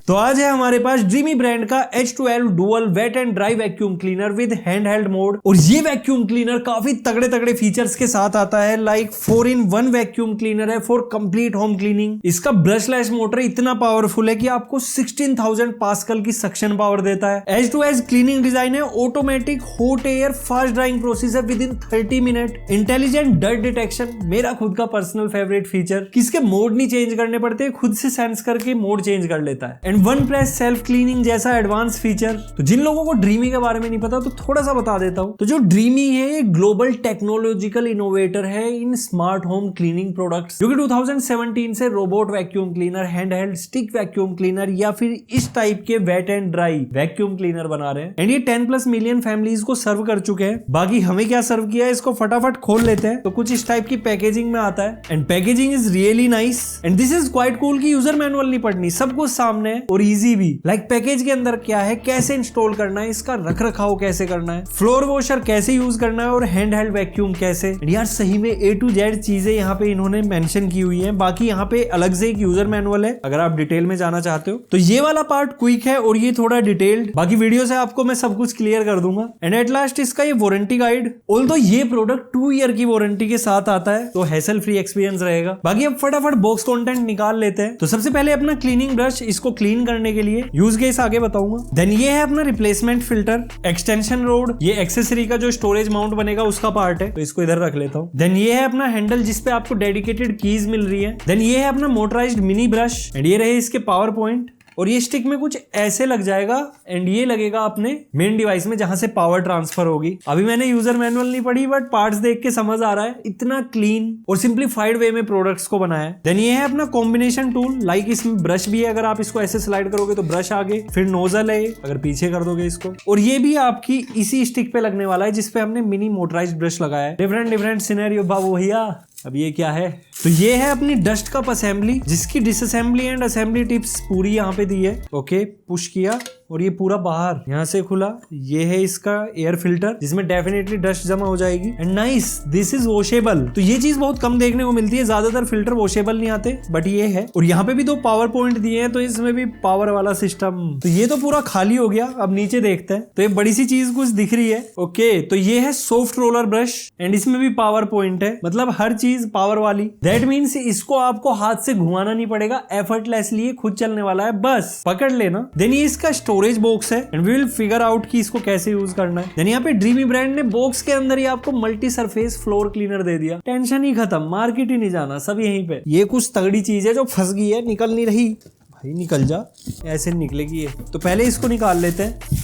तो आज है हमारे पास ड्रीमी ब्रांड का H2L dual wet and dry vacuum cleaner with hand held mode. और ये वैक्यूम क्लीनर काफी तगड़े तगड़े फीचर्स के साथ आता है, लाइक 4-in-1 वैक्यूम क्लीनर है फॉर कंप्लीट होम क्लीनिंग। इसका ब्रशलेस मोटर इतना पावरफुल है कि आपको 16,000 पास्कल की सक्शन पावर देता है। H2S क्लीनिंग डिजाइन है, automatic hot air fast drying process है within 30 minute. Intelligent dirt detection, मेरा खुद का पर्सनल फेवरेट फीचर, किसके मोड नहीं चेंज करने पड़ते, खुद से सेंस करके मोड चेंज कर लेता है। And one press self cleaning जैसा एडवांस फीचर। तो जिन लोगों को ड्रीमी के बारे में नहीं पता तो थोड़ा सा बता देता हूं। तो जो ड्रीमी है ये ग्लोबल टेक्नोलॉजिकल इनोवेटर है in smart home cleaning products, जो कि 2017 से robot vacuum cleaner, hand held stick vacuum cleaner या फिर इस टाइप के wet and dry vacuum cleaner बना रहे हैं। एंड ये 10+ मिलियन फैमिलीज को सर्व कर चुके हैं। बाकी हमें क्या सर्व किया है इसको फटाफट खोल लेते हैं। तो कुछ इस टाइप की पैकेजिंग में आता है and packaging is really nice and this is quite cool की यूजर मैनुअल नहीं पढ़नी, सब कुछ सामने है और इजी भी। लाइक पैकेज के अंदर क्या है, कैसे इंस्टॉल करना है, इसका रख रखाव कैसे करना है, फ्लोर वॉशर कैसे यूज करना है और हैंड हेल्ड वैक्यूम कैसे। यार सही में A to Z चीजें यहाँ पे इन्होंने मेंशन की हुई हैं। बाकी यहाँ पे अलग से एक यूजर मैनुअल है अगर आप डिटेल में जाना चाहते हो। तो ये वाला पार्ट क्विक है और ये थोड़ा डिटेल्ड, बाकी वीडियो से आपको मैं सब कुछ क्लियर कर दूंगा। एंड एट लास्ट इसका ये वारंटी गाइड, ऑल्दो ये प्रोडक्ट 2 ईयर की वारंटी के साथ आता है तो हैसल फ्री एक्सपीरियंस रहेगा। बाकी अब फटाफट बॉक्स कंटेंट निकाल लेते हैं। तो सबसे पहले अपना क्लीनिंग ब्रश, इसको क्लीन करने के लिए यूज केस आगे बताऊंगा। देन ये है अपना रिप्लेसमेंट फिल्टर, एक्सटेंशन रोड, ये एक्सेसरी का जो स्टोरेज माउंट बनेगा उसका पार्ट है तो इसको इधर रख लेता हूँ। देन ये है अपना हैंडल जिसपे आपको डेडिकेटेड कीज मिल रही है। देन ये है अपना मोटराइज्ड मिनी ब्रश एंड ये रहे इसके पावर पॉइंट। और ये स्टिक में कुछ ऐसे लग जाएगा एंड ये लगेगा अपने मेन डिवाइस में जहां से पावर ट्रांसफर होगी। अभी मैंने यूजर मैनुअल नहीं पढ़ी बट पार्ट्स देख के समझ आ रहा है इतना क्लीन और सिंप्लीफाइड वे में प्रोडक्ट्स को बनाया है। देन ये है अपना कॉम्बिनेशन टूल, लाइक इसमें ब्रश भी है, अगर आप इसको ऐसे स्लाइड करोगे तो ब्रश आगे, फिर नोजल है अगर पीछे कर दोगे इसको, और ये भी आपकी इसी स्टिक पे लगने वाला है जिसपे हमने मिनी मोटराइज्ड ब्रश लगाया है। डिफरेंट सिनेरियो बाबू भैया। अब ये क्या है, तो ये है अपनी डस्ट कप असेंबली जिसकी डिसअसेंबली एंड असेंबली टिप्स पूरी यहाँ पे दी है। ओके, पुश किया और ये पूरा बाहर यहाँ से खुला। ये है इसका एयर फिल्टर जिसमें डेफिनेटली डस्ट जमा हो जाएगी। And nice, this is washable. तो ये चीज बहुत कम देखने को मिलती है, ज्यादातर फिल्टर वॉशेबल नहीं आते बट ये है। और यहाँ पे भी 2 पावर पॉइंट दिए हैं तो इसमें भी पावर वाला सिस्टम। तो ये तो पूरा खाली हो गया। अब नीचे देखते हैं तो ये बड़ी सी चीज कुछ दिख रही है। ओके, तो ये है सॉफ्ट रोलर ब्रश एंड इसमें भी पावर पॉइंट है, मतलब हर चीज पावर वाली। दैट मीन्स इसको आपको हाथ से घुमाना नहीं पड़ेगा, एफर्टलेसली खुद चलने वाला है, बस पकड़ लेना। देन ये इसका स्टोरेज बॉक्स है and we will figure out कि इसको कैसे यूज करना है। देन यहाँ पे ड्रीमी ब्रांड ने बॉक्स के अंदर ही आपको मल्टी सरफेस फ्लोर क्लीनर दे दिया। टेंशन ही खत्म, मार्केट ही नहीं जाना, सब यहीं पे। ये कुछ तगड़ी चीज है जो फंस गई है, निकल नहीं रही। भाई निकल जा, ऐसे निकलेगी ये। तो पहले इसको निकाल लेते हैं।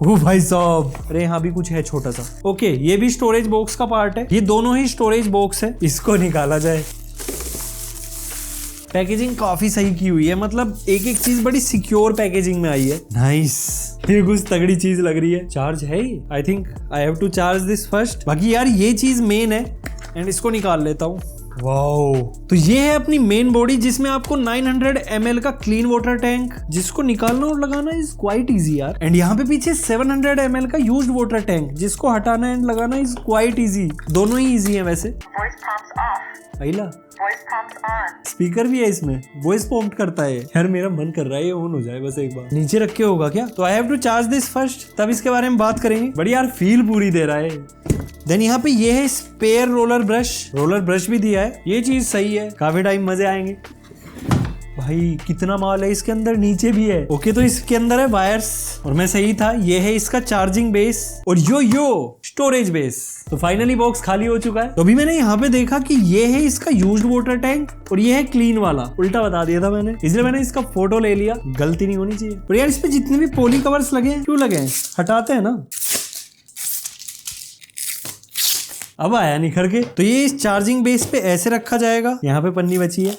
ओ भाई साहब, अरे यहाँ भी कुछ है छोटा सा। ओके, ये भी स्टोरेज बॉक्स का पार्ट है, ये दोनों ही स्टोरेज बॉक्स है। इसको निकाला जाए। पैकेजिंग काफी सही की हुई है, मतलब एक एक चीज बड़ी सिक्योर पैकेजिंग में आई है। नाइस, ये कुछ तगड़ी चीज लग रही है। चार्ज है, I think I have to charge this first. बाकी यार ये चीज मेन है एंड इसको निकाल लेता हूँ। वाओ, तो ये है अपनी मेन बॉडी जिसमें आपको 900 ml का क्लीन वाटर टैंक, जिसको निकालना और लगाना इज क्वाइट इजी यार। एंड यहाँ पे पीछे 700 ml का यूज्ड वाटर टैंक जिसको हटाना एंड लगाना इज क्वाइट इजी। दोनों ही इजी है वैसे। स्पीकर भी है इसमें, वॉइस प्रॉम्प्ट करता है। यार मेरा मन कर रहा है ये ऑन हो जाए बस एक बार। नीचे रख के होगा क्या? तो I have to charge this first, तब इसके बारे में बात करेंगे। बड़ी यार फील पूरी दे रहा है। देन यहाँ पे ये है स्पेयर रोलर ब्रश भी दिया है। ये चीज सही है, काफी टाइम मजे आएंगे। भाई कितना माल है इसके अंदर, नीचे भी है। ओके, तो इसके अंदर है वायर्स और मैं सही था। ये है इसका चार्जिंग बेस और यो स्टोरेज बेस। तो फाइनली बॉक्स खाली हो चुका है। तो अभी मैंने यहाँ पे देखा कि ये है इसका यूज्ड वाटर टैंक और ये है क्लीन वाला। उल्टा बता दिया था मैंने, इसलिए मैंने इसका फोटो ले लिया। गलती नहीं होनी चाहिए। पर यार इस पे जितने भी पॉली कवर्स लगे हैं, क्यों लगे हैं? हटाते हैं ना। अब आया निखर के। तो ये इस चार्जिंग बेस पे ऐसे रखा जाएगा। यहाँ पे पन्नी बची है,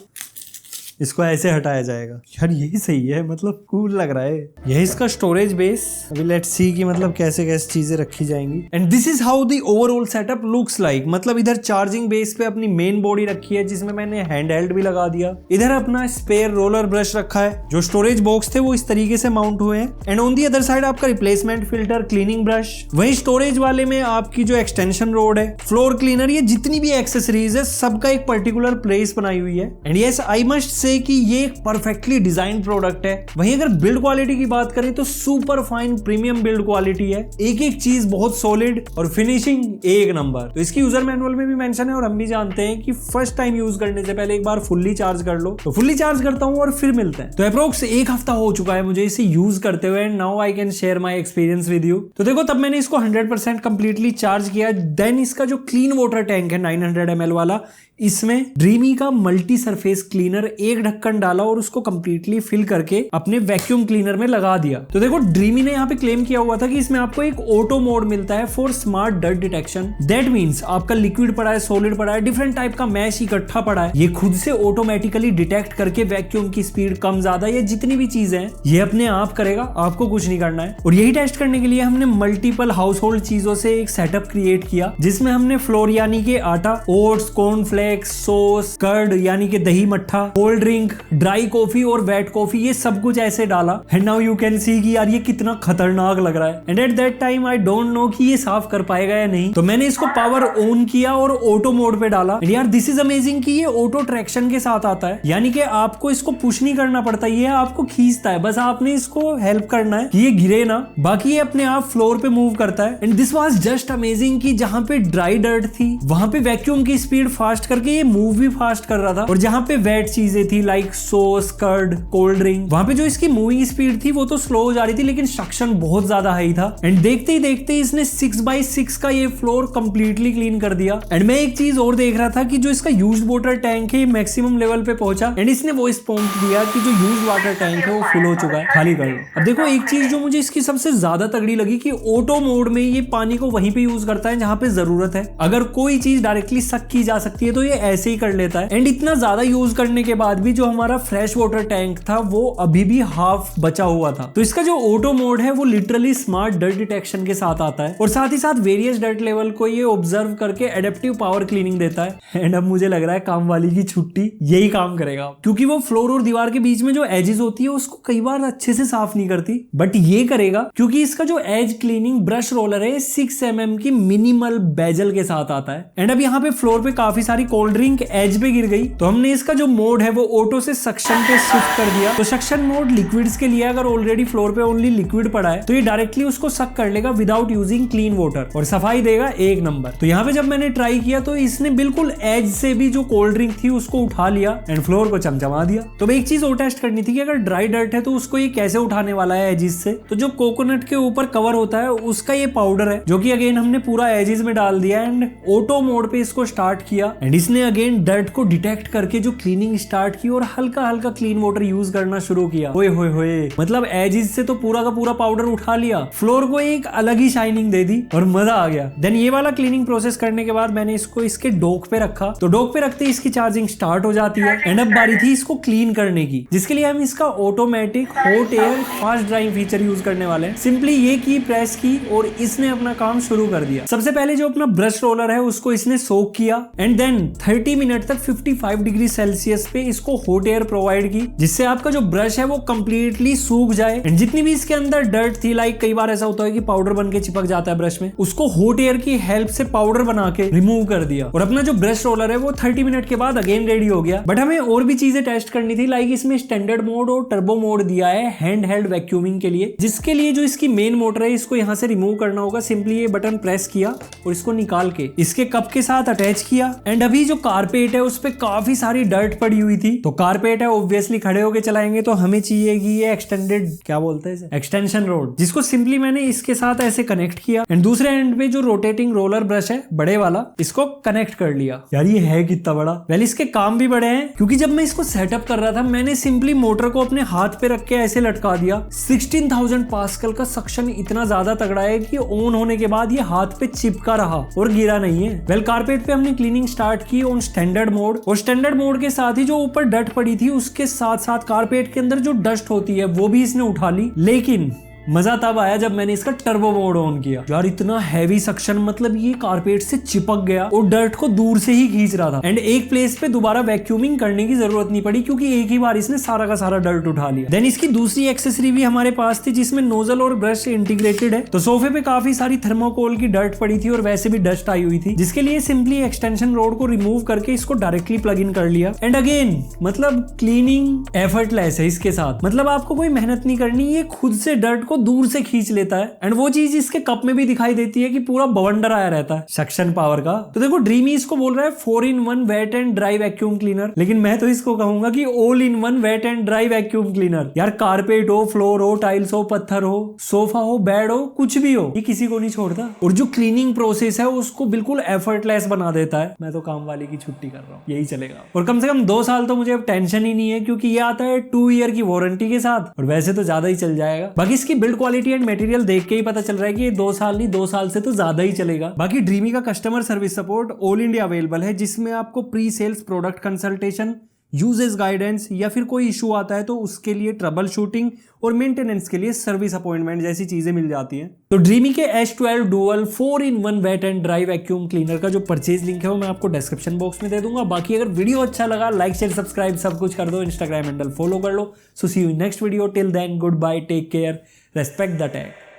इसको ऐसे हटाया जाएगा। यार यही सही है, मतलब कूल लग रहा है। यही इसका स्टोरेज बेस। अभी लेट्स सी कि मतलब कैसे कैसे चीजें रखी जाएंगी। And this is how the overall setup looks like. मतलब इधर चार्जिंग बेस पे अपनी मेन बॉडी रखी है जिसमें मैंने हैंड हेल्ड भी लगा दिया। इधर अपना स्पेयर रोलर ब्रश रखा है। जो स्टोरेज बॉक्स थे वो इस तरीके से माउंट हुए हैं। And on the other side आपका रिप्लेसमेंट फिल्टर, क्लीनिंग ब्रश। वही स्टोरेज वाले में आपकी जो एक्सटेंशन रोड है, फ्लोर क्लीनर, ये जितनी भी एक्सेसरीज है सबका एक पर्टिकुलर प्लेस बनाई हुई है। And yes, I must say से कि ये एक परफेक्टली डिजाइन प्रोडक्ट है। वहीं अगर बिल्ड क्वालिटी की बात करें तो super fine premium build quality है, एक एक चीज बहुत सॉलिड और फिनिशिंग एक नंबर। तो इसकी यूजर मैनुअल में भी मेंशन है और हम भी जानते हैं कि फर्स्ट टाइम यूज करने से पहले एक बार फुल्ली चार्ज कर लो। तो फुल्ली चार्ज करता हूं और फिर मिलते हैं। तो अप्रोक्स एक हफ्ता हो चुका है मुझे इसे यूज करते हुए, now I can share my experience with you. तो देखो, तब मैंने इसको 100% कंप्लीटली चार्ज किया। देन इसका जो क्लीन वाटर टैंक है 900 ml वाला, इसमें ड्रीमी का मल्टी सरफेस क्लीनर एक ढक्कन डाला और उसको कंप्लीटली फिल करके अपने वैक्यूम क्लीनर में लगा दिया। तो देखो, ड्रीमी ने यहाँ पे क्लेम किया हुआ था कि इसमें आपको एक ऑटो मोड मिलता है for smart dirt detection. That means आपका लिक्विड पड़ा है, सॉलिड पड़ा है, डिफरेंट टाइप का मैश इकट्ठा पड़ा है, ये खुद से ऑटोमेटिकली डिटेक्ट करके वैक्यूम की स्पीड कम ज्यादा या जितनी भी चीजें हैं ये अपने आप करेगा, आपको कुछ नहीं करना है। और यही टेस्ट करने के लिए हमने मल्टीपल हाउस होल्ड चीजों से एक सेटअप क्रिएट किया, जिसमें हमने फ्लोर यानी कि आटा, ओट्स, कॉर्नफ्लेक्स, सॉस, कर्ड यानी कि दही मट्ठा, कोल्ड ड्रिंक, ड्राई कॉफी और वेट कॉफी, ये सब कुछ ऐसे डाला। And now you can see कि यार ये कितना खतरनाक लग रहा है। And at that time I don't know कि ये साफ कर पाएगा या नहीं, तो मैंने इसको पावर ऑन किया और ऑटो मोड पे डाला। यार दिस इज अमेजिंग कि ये ऑटो ट्रैक्शन के साथ आता है, यानी कि आपको इसको पुश नहीं करना पड़ता, ये आपको खींचता है, बस आपने इसको हेल्प करना है कि ये गिरे ना, बाकी ये अपने आप फ्लोर पे मूव करता है। And this was just amazing कि जहां पे ड्राई डर्ट थी वहां पे वैक्यूम की स्पीड फास्ट करके ये मूव भी फास्ट कर रहा था, और जहां पे वेट चीजें थी like sauce, curd, cold drink, वहां पे जो इसकी मूविंग स्पीड थी वो तो स्लो हो जा रही थी, लेकिन सक्शन बहुत ज्यादा हाई था। एंड देखते ही देखते इसने 6x6 का ये फ्लोर कंप्लीटली क्लीन कर दिया। एंड मैं एक चीज और देख रहा था कि जो इसका यूज्ड वाटर टैंक है मैक्सिमम लेवल पे पहुंचा, एंड इसने वॉइस प्रॉम्प्ट दिया कि जो यूज्ड वाटर टैंक है वो फुल हो चुका है, खाली कर लो। अब देखो, एक चीज जो मुझे इसकी सबसे ज्यादा तगड़ी लगी कि ऑटो मोड में ये पानी को वहीं पे यूज करता है जहां पे जरूरत है। अगर कोई चीज डायरेक्टली सक की जा सकती है तो ये ऐसे ही कर लेता है। एंड इतना ज्यादा यूज करने के बाद भी जो हमारा फ्रेश वाटर टैंक था वो अभी भी हाफ बचा हुआ था। तो इसका जो ऑटो मोड है वो लिटरली स्मार्ट डर्ट डिटेक्शन के साथ आता है, और साथ ही साथ वेरियस डर्ट लेवल को ये ऑब्जर्व करके एडेप्टिव पावर क्लीनिंग देता है। एंड अब मुझे लग रहा है काम वाली की छुट्टी यही काम करेगा, क्योंकि वो फ्लोर और दीवार के बीच में जो एजेस होती है उसको कई बार अच्छे से साफ नहीं करती, बट ये करेगा क्योंकि इसका जो एज क्लीनिंग ब्रश रोलर है 6 mm की मिनिमल बेजल के साथ आता है। एंड अब यहाँ पे फ्लोर पे काफी सारी कोल्ड ड्रिंक एज पे गिर गई, तो हमने इसका जो मोड है वो ऑटो से सक्शन पे शिफ्ट कर दिया। तो सक्शन मोड लिक्विड्स के लिए, अगर ऑलरेडी फ्लोर पे ओनली लिक्विड पड़ा है तो ये डायरेक्टली उसको सक कर लेगा विदाउट यूजिंग क्लीन वाटर, और सफाई देगा एक नंबर। तो यहाँ पे जब मैंने ट्राई किया तो इसने बिल्कुल एज से भी जो कोल्ड ड्रिंक थी उसको उठा लिया एंड फ्लोर को चमचमा दिया। तो एक चीज और टेस्ट करनी थी कि अगर ड्राई डर्ट है तो उसको ये कैसे उठाने वाला है एजिस से। तो जो कोकोनट के ऊपर कवर होता है उसका ये पाउडर है, जो कि अगेन हमने पूरा एजिस में डाल दिया एंड ऑटो मोड पे इसको स्टार्ट किया। एंड इसने अगेन डर्ट को डिटेक्ट करके जो क्लीनिंग स्टार्ट की और हल्का हल्का क्लीन वाटर यूज करना शुरू किया। होए होए होए, मतलब एजिस से तो पूरा का पूरा पाउडर उठा लिया, फ्लोर को एक अलग ही शाइनिंग दे दी और मजा आ गया। देन ये वाला क्लीनिंग प्रोसेस करने के बाद मैंने इसको इसके डॉक पे रखा, तो डॉक पे रखते ही इसकी चार्जिंग स्टार्ट हो जाती है। एंड अब बारी थी इसको क्लीन करने की, जिसके लिए हम इसका automatic hot air fast drawing feature use करने वाले हैं। सिंपली ये की प्रेस की और इसने अपना काम शुरू कर दिया। सबसे पहले जो अपना ब्रश रोलर है उसको इसने सोक किया एंड देन 30 मिनट तक 55 डिग्री सेल्सियस पे इसको हॉट एयर प्रोवाइड की, जिससे आपका जो ब्रश है वो कंप्लीटली सूख जाए। एंड जितनी भी इसके अंदर डर्ट थी, लाइक कई बार ऐसा होता है कि पाउडर बन के चिपक जाता है ब्रश में, उसको हॉट एयर की हेल्प से पाउडर बना के रिमूव कर दिया। और अपना जो ब्रश रोलर है वो 30 मिनट के बाद अगेन रेडी हो गया। बट हमें और भी चीजें टेस्ट करनी थी, लाइक इसमें स्टैंडर्ड मोड और टर्बो मोड दिया है हैंड हेल्ड वैक्यूमिंग के लिए, जिसके लिए जो इसकी मेन मोटर है इसको यहाँ से रिमूव करना होगा। सिंपली ये बटन प्रेस किया और इसको निकाल के इसके कप के साथ अटैच किया। एंड अभी जो कारपेट है उस पे काफी सारी डर्ट पड़ी हुई थी, तो कारपेट है ऑब्वियसली खड़े होके चलाएंगे तो हमें चाहिए कि ये एक्सटेंडेड, क्या बोलते हैं, एक्सटेंशन रोड, जिसको सिंपली मैंने इसके साथ ऐसे कनेक्ट किया। एंड दूसरे एंड पे जो रोटेटिंग रोलर ब्रश है बड़े वाला, इसको कनेक्ट कर लिया। यार ये है कितना बड़ा, वेल इसके काम भी बड़े हैं, क्योंकि जब मैं इसको सेटअप कर रहा था मैंने सिंपली मोटर को अपने हाथ पे रख के ऐसे लटका दिया। 16,000 पास्कल का सक्शन इतना ज्यादा तगड़ा है कि ऑन होने के बाद ये हाथ पे चिपका रहा और गिरा नहीं है। वेल कारपेट पे हमने क्लीनिंग स्टार्ट की ऑन स्टैंडर्ड मोड, और स्टैंडर्ड मोड के साथ ही जो ऊपर डस्ट पड़ी थी उसके साथ साथ कारपेट के अंदर जो डस्ट होती है वो भी इसने उठा ली। लेकिन मजा तब आया जब मैंने इसका टर्बो मोड ऑन किया। यार इतना हैवी सक्शन, मतलब ये कारपेट से चिपक गया और डर्ट को दूर से ही खींच रहा था। एंड एक प्लेस पे दोबारा वैक्यूमिंग करने की जरूरत नहीं पड़ी क्योंकि एक ही बार इसने सारा का सारा डर्ट उठा लिया। देन इसकी दूसरी एक्सेसरी भी हमारे पास थी जिसमें नोजल और ब्रश इंटीग्रेटेड है। तो सोफे पे काफी सारी थर्मोकोल की डर्ट पड़ी थी और वैसे भी डस्ट आई हुई थी, जिसके लिए सिंपली एक्सटेंशन रोड को रिमूव करके इसको डायरेक्टली प्लग इन कर लिया। एंड अगेन मतलब क्लीनिंग एफर्टलेस है इसके साथ, मतलब आपको कोई मेहनत नहीं करनी, ये खुद से डर्ट को दूर से खींच लेता है। एंड वो चीज इसके कप में भी दिखाई देती है कि पूरा बवंडर आया रहता है सक्शन पावर का। तो देखो ड्रीमी इसको बोल रहा है 4-in-1 wet and dry vacuum cleaner, लेकिन मैं तो इसको कहूंगा कि all in one wet and dry vacuum cleaner. यार कारपेट हो, फ्लोर हो, टाइल्स हो, पत्थर हो, सोफा हो, बेड हो, कुछ भी हो, ये किसी को नहीं छोड़ता। और जो क्लीनिंग प्रोसेस है उसको बिल्कुल एफर्टलेस बना देता है। मैं तो काम वाले की छुट्टी कर रहा हूँ, यही चलेगा। और कम से कम 2 साल तो मुझे अब टेंशन ही नहीं है क्योंकि ये आता है 2 ईयर की वारंटी के साथ, और वैसे तो ज्यादा ही चल जाएगा। बाकी इसकी बिल्ड क्वालिटी एंड मटेरियल देख के ही पता चल रहा है कि ये 2 साल नहीं, 2 साल से तो ज्यादा ही चलेगा। बाकी ड्रीमी का customer service support all India available है, जिसमें आपको pre sales product consultation, usages guidance या फिर कोई इशू आता है तो उसके लिए ट्रबल शूटिंग और मेंटेनेंस के लिए सर्विस अपॉइंटमेंट जैसी चीजें मिल जाती हैं। तो ड्रीमी के H12 dual 4-in-1 wet and dry vacuum cleaner का जो परचेज लिंक है वो मैं आपको डिस्क्रिप्शन बॉक्स में दे दूंगा। बाकी अगर वीडियो अच्छा लगा लाइक शेयर सब्सक्राइब सब कुछ कर दो, इंस्टाग्राम हैंडल फॉलो कर लो। So see you next video, till then good bye, take care, respect the take.